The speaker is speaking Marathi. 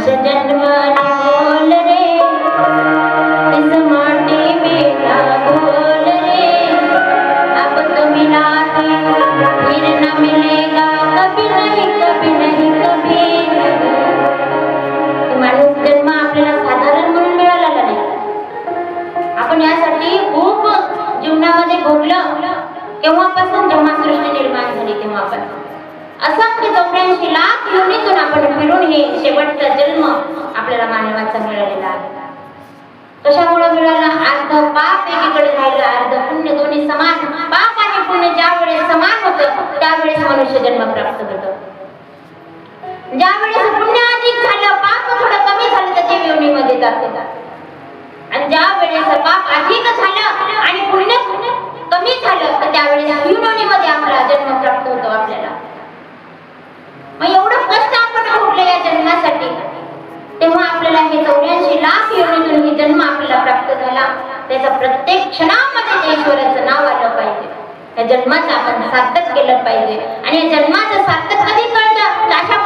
मनुष्य जन्म बोल रे, इस माटी में ना बोल रे, अब तो मिला है फिर न मिलेगा कभी नहीं कभी नहीं कभी नहीं। माणूस जन्म आपल्याला साधारण म्हणून मिळाला नाही, आपण यासाठी खूप जीवनामध्ये भोगलं। केव्हापासून जेव्हा सृष्टी निर्माण झाली तेव्हापासून असंख्य 84 लाख योनीतून आपण फिरून हे शेवटचा जन्म आपल्याला मानवाचा मिळालेला आहे। कशामुळे मिळाला? अर्ध पाप एकीकडे राहिलं, अर्ध पुण्य, दोन्ही समान। पाप आणि पुण्य ज्या वेळेस समान होतं त्यावेळेस मनुष्य जन्म प्राप्त होतो। ज्या वेळेस पुण्य अधिक झालं, पाप थोडं कमी झालं तर जीव योनीमध्ये जातो, आणि ज्या वेळेस पाप अधिक झालं आणि पुण्य कमी झालं तर त्यावेळेस योनीमध्ये आपला जन्म प्राप्त होतो आपल्याला। मग एवढं कष्ट आपण भोगलं या जन्मासाठी, तेव्हा आपल्याला हे 84 लाख योनीतून हे जन्म आपल्याला प्राप्त झाला। त्याचा प्रत्येक क्षणामध्ये त्या ईश्वराचं नाव आलं पाहिजे, या जन्माचं आपण सार्थक केलं पाहिजे। आणि या जन्माचं सार्थक कधी कळतं? अशा